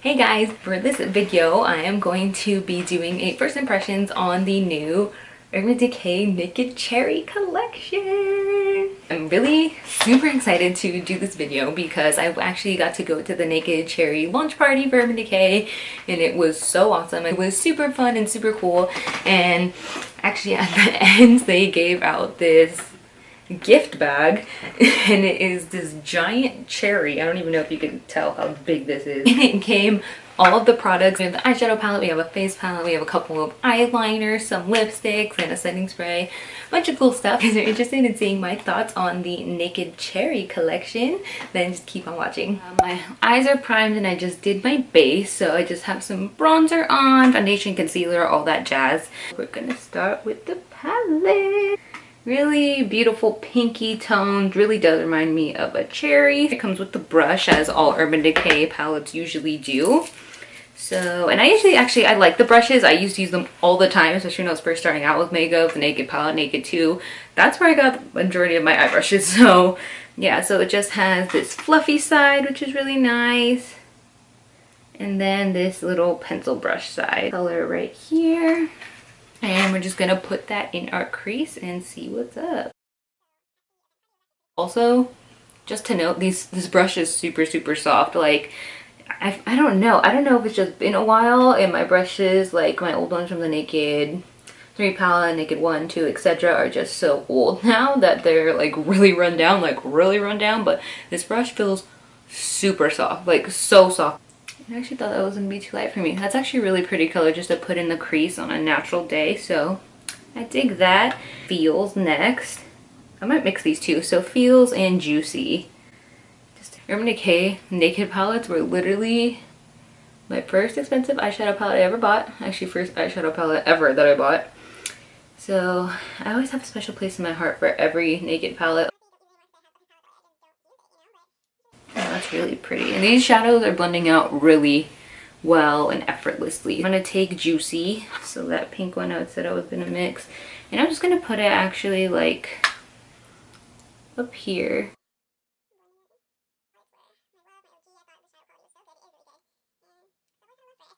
Hey guys, for this video I am going to be doing a first impressions on the new Urban Decay Naked Cherry collection. I'm really super excited to do this video because I actually got to go to the Naked Cherry launch party for Urban Decay and it was so awesome. It was super fun and super cool, and actually at the end they gave out this gift bag and it is this giant cherry. I don't even know if you can tell how big this is. And it came all of the products. We have the eyeshadow palette, we have a face palette, we have a couple of eyeliners, some lipsticks, and a setting spray. A bunch of cool stuff. If you're interested in seeing my thoughts on the Naked Cherry collection, then just keep on watching. My eyes are primed and I just did my base, so I just have some bronzer on, foundation, concealer, all that jazz. We're gonna start with the palette. Really beautiful pinky toned, really does remind me of a cherry. It comes with the brush, as all Urban Decay palettes usually do. So, and I like the brushes. I used to use them all the time, especially when I was first starting out with makeup, the Naked palette, Naked 2. That's where I got the majority of my eye brushes. So yeah, so it just has this fluffy side, which is really nice. And then this little pencil brush side. Color right here. And we're just gonna put that in our crease and see what's up. Also, just to note, this brush is super soft. Like, I don't know if it's just been a while and my brushes, like my old ones from the Naked 3 palette, Naked 1, 2, etc. are just so old now that they're like really run down, but this brush feels super soft, like so soft. I actually thought that was gonna be too light for me. That's actually a really pretty color just to put in the crease on a natural day, so I dig that. Feels next. I might mix these two, so Feels and Juicy. Just Urban Decay Naked palettes were literally my first expensive eyeshadow palette I ever bought. Actually, first eyeshadow palette ever that I bought. So I always have a special place in my heart for every Naked palette. That's really pretty, and these shadows are blending out really well and effortlessly. I'm gonna take Juicy, so that pink one I said I was gonna mix, and I'm just gonna put it actually like up here.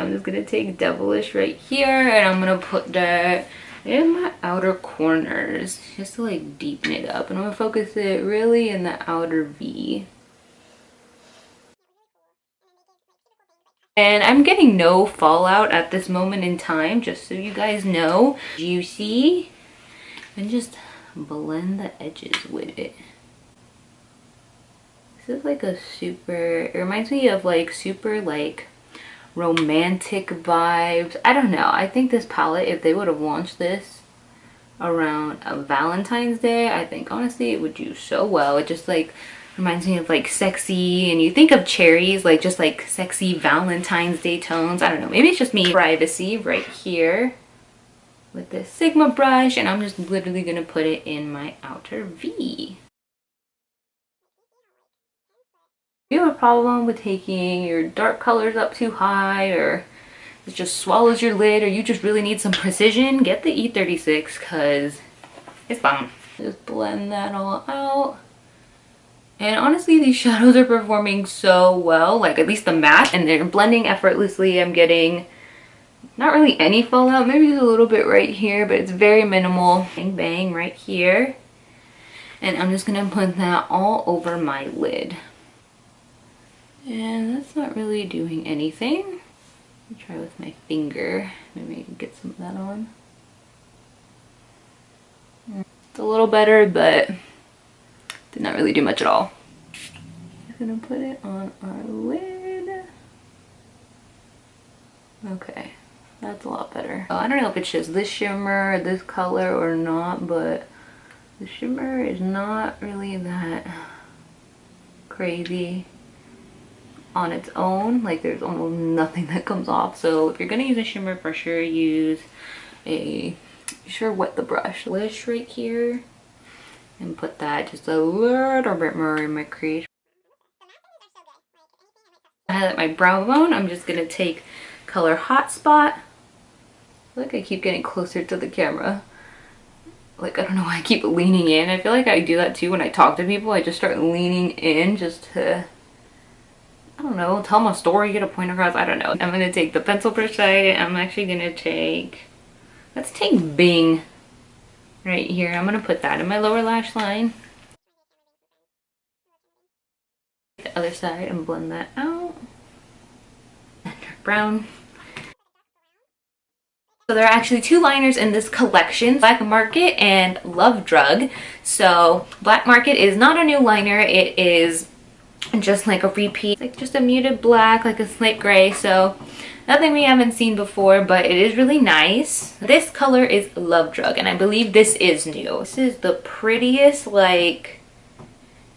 I'm just gonna take Devilish right here and I'm gonna put that in my outer corners just to like deepen it up, and I'm gonna focus it really in the outer V. And I'm getting no fallout at this moment in time, just so you guys know. Juicy. And just blend the edges with it. This is like a super, it reminds me of like super like romantic vibes. I don't know. I think this palette, if they would have launched this around a Valentine's Day, I think honestly it would do so well. It just like reminds me of like sexy, and you think of cherries like just like sexy Valentine's Day tones. I don't know, maybe it's just me. Privacy right here with this Sigma brush, and I'm just literally gonna put it in my outer V. If you have a problem with taking your dark colors up too high, or it just swallows your lid, or you just really need some precision, get the E36 because it's bomb. Just blend that all out. And honestly, these shadows are performing so well, like at least the matte, and they're blending effortlessly. I'm getting not really any fallout, maybe just a little bit right here, but it's very minimal. Bang bang right here. And I'm just gonna put that all over my lid. And that's not really doing anything. Let me try with my finger. Maybe I can get some of that on. It's a little better, but did not really do much at all. Just gonna put it on our lid. Okay, that's a lot better. I don't know if it's just this shimmer, this color or not, but the shimmer is not really that crazy on its own. Like there's almost nothing that comes off. So if you're gonna use a shimmer, for sure use a, wet the brush. Lish right here. And put that just a little bit more in my crease. I highlight my brow bone. I'm just gonna take color Hotspot. Look, I keep getting closer to the camera. Like, I don't know why I keep leaning in. I feel like I do that too when I talk to people. I just start leaning in just to, I don't know, tell my story, get a point across, I don't know. I'm gonna take the pencil brush side. I'm actually gonna take, let's take Bing right here. I'm gonna put that in my lower lash line. The other side and blend that out. And dark brown. So there are actually two liners in this collection, Black Market and Love Drug. So Black Market is not a new liner, it is just like a repeat, like just a muted black, like a slate gray. So nothing we haven't seen before, but it is really nice. This color is Love Drug, and I believe this is new. This is the prettiest, like,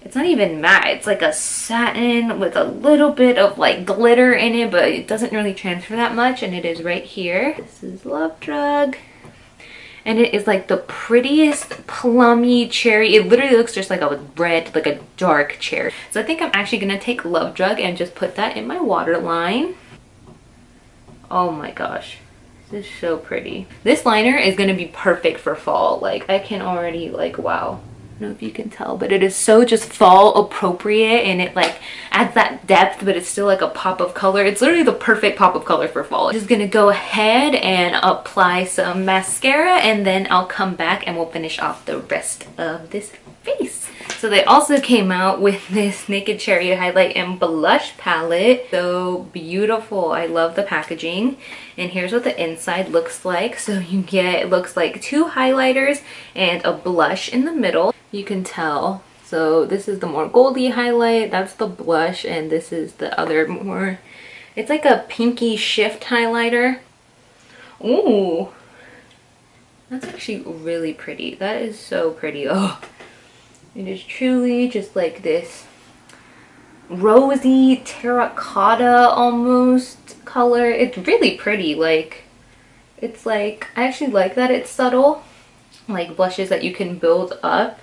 it's not even matte, it's like a satin with a little bit of like glitter in it, but it doesn't really transfer that much, and it is right here. This is Love Drug, and it is like the prettiest plummy cherry. It literally looks just like a red, like a dark cherry. So I think I'm actually gonna take Love Drug and just put that in my waterline. Oh my gosh, this is so pretty. This liner is gonna be perfect for fall. Like, I can already, like, wow. I don't know if you can tell, but it is so just fall appropriate, and it like adds that depth, but it's still like a pop of color. It's literally the perfect pop of color for fall. I'm just gonna go ahead and apply some mascara, and then I'll come back and we'll finish off the rest of this face. So they also came out with this Naked Cherry highlight and blush palette. So beautiful. I love the packaging. And here's what the inside looks like. So you get, it looks like two highlighters and a blush in the middle. You can tell. So this is the more goldy highlight, that's the blush, and this is the other more, it's like a pinky shift highlighter. Ooh, that's actually really pretty. That is so pretty. Oh, it is truly just like this rosy terracotta almost color. It's really pretty. Like, it's like, I actually like that it's subtle, like blushes that you can build up,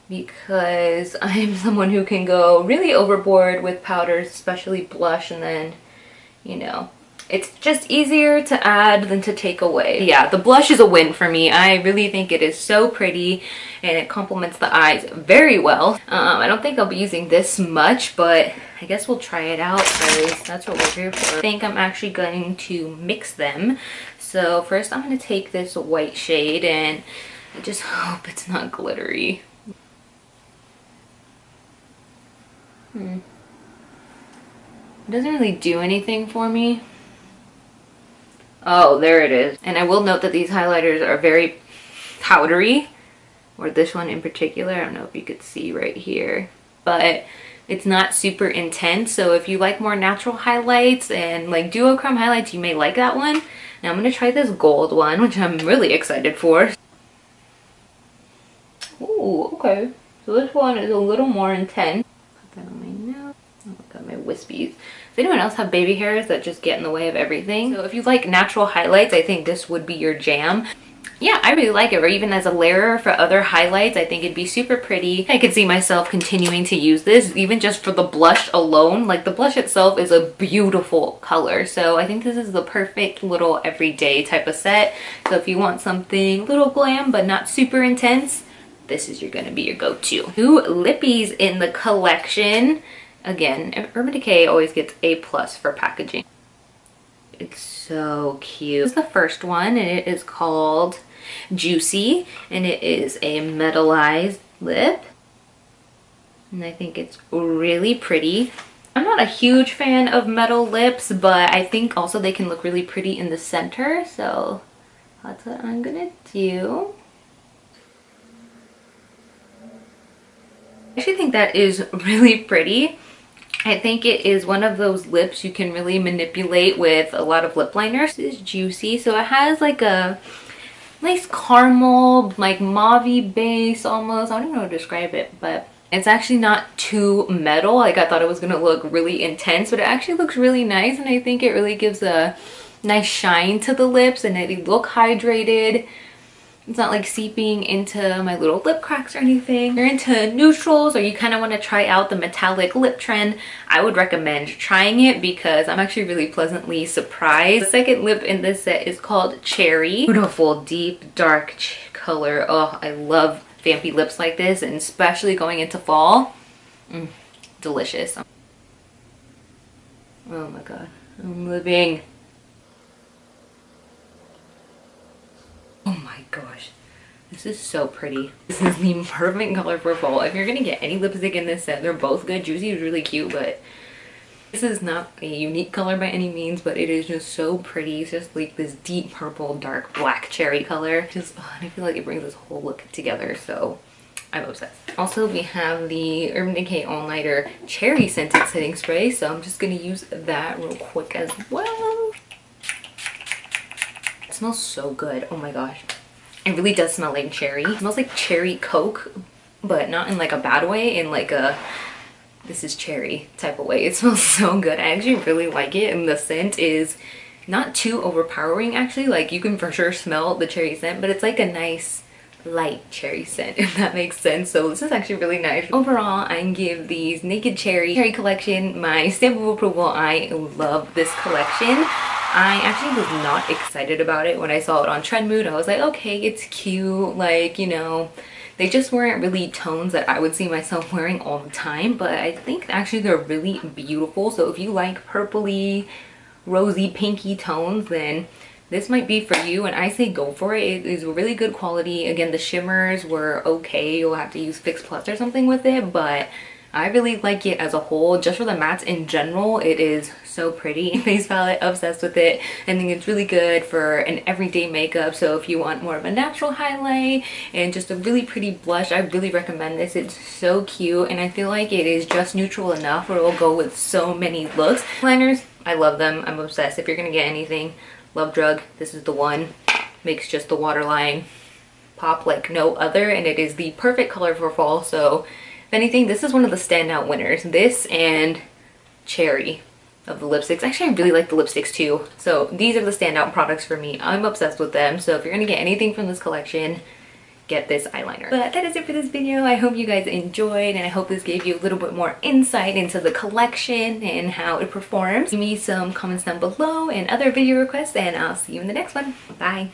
because I'm someone who can go really overboard with powders, especially blush, and then, you know, it's just easier to add than to take away. Yeah, the blush is a win for me. I really think it is so pretty, and it complements the eyes very well. I don't think I'll be using this much, but I guess we'll try it out because that's what we're here for. I think I'm actually going to mix them. So first I'm going to take this white shade, and I just hope it's not glittery. It doesn't really do anything for me. Oh, there it is. And I will note that these highlighters are very powdery, or this one in particular. I don't know if you could see right here, but it's not super intense. So if you like more natural highlights and like duochrome highlights, you may like that one. Now I'm gonna try this gold one, which I'm really excited for. Ooh, okay. So this one is a little more intense. Put that on my nose. Oh, got my wispies. Does anyone else have baby hairs that just get in the way of everything? So if you like natural highlights, I think this would be your jam. Yeah, I really like it. Or even as a layer for other highlights, I think it'd be super pretty. I could see myself continuing to use this, even just for the blush alone. Like, the blush itself is a beautiful color. So I think this is the perfect little everyday type of set. So if you want something little glam, but not super intense, this is gonna be your go-to. Two lippies in the collection. Again, Urban Decay always gets A+ for packaging. It's so cute. This is the first one, and it is called Juicy, and it is a metallized lip. And I think it's really pretty. I'm not a huge fan of metal lips, but I think also they can look really pretty in the center, so that's what I'm gonna do. I actually think that is really pretty. I think it is one of those lips you can really manipulate with a lot of lip liners. This is Juicy, so it has like a nice caramel, like mauve-y base almost. I don't know how to describe it, but it's actually not too metal. Like, I thought it was gonna look really intense, but it actually looks really nice, and I think it really gives a nice shine to the lips, and they look hydrated. It's not like seeping into my little lip cracks or anything. If you're into neutrals, or you kind of want to try out the metallic lip trend, I would recommend trying it because I'm actually really pleasantly surprised. The second lip in this set is called Cherry. Beautiful, deep, dark color. Oh, I love vampy lips like this, and especially going into fall. Delicious. Oh my god, I'm living. Oh my gosh, this is so pretty. This is the perfect color for fall. If you're gonna get any lipstick in this set, they're both good. Juicy is really cute, but this is not a unique color by any means, but it is just so pretty. It's just like this deep purple, dark black cherry color. Just, oh, and I feel like it brings this whole look together, so I'm obsessed. Also, we have the Urban Decay All Nighter Cherry Scented Setting Spray, so I'm just gonna use that real quick as well. It smells so good. Oh my gosh. It really does smell like cherry. It smells like cherry Coke, but not in like a bad way, in like a this is cherry type of way. It smells so good. I actually really like it, and the scent is not too overpowering actually. Like you can for sure smell the cherry scent, but it's like a nice light cherry scent, if that makes sense. So this is actually really nice. Overall, I can give these Naked Cherry collection my stamp of approval. I love this collection. I actually was not excited about it when I saw it on Trendmood. I was like, okay, it's cute, like, you know, they just weren't really tones that I would see myself wearing all the time, but I think actually they're really beautiful. So if you like purpley, rosy, pinky tones, then this might be for you, and I say go for it. It is really good quality. Again, the shimmers were okay. You'll have to use Fix Plus or something with it, but I really like it as a whole. Just for the mattes in general, it is so pretty. Face palette, obsessed with it. I think it's really good for an everyday makeup. So if you want more of a natural highlight and just a really pretty blush, I really recommend this. It's so cute, and I feel like it is just neutral enough where it will go with so many looks. Liners, I love them. I'm obsessed. If you're gonna get anything, Love Drug, this is the one. Makes just the waterline pop like no other, and it is the perfect color for fall. So if anything, this is one of the standout winners. This and Cherry of the lipsticks. Actually, I really like the lipsticks too. So these are the standout products for me. I'm obsessed with them. So if you're gonna get anything from this collection, get this eyeliner. But that is it for this video. I hope you guys enjoyed, and I hope this gave you a little bit more insight into the collection and how it performs. Give me some comments down below and other video requests, and I'll see you in the next one. Bye.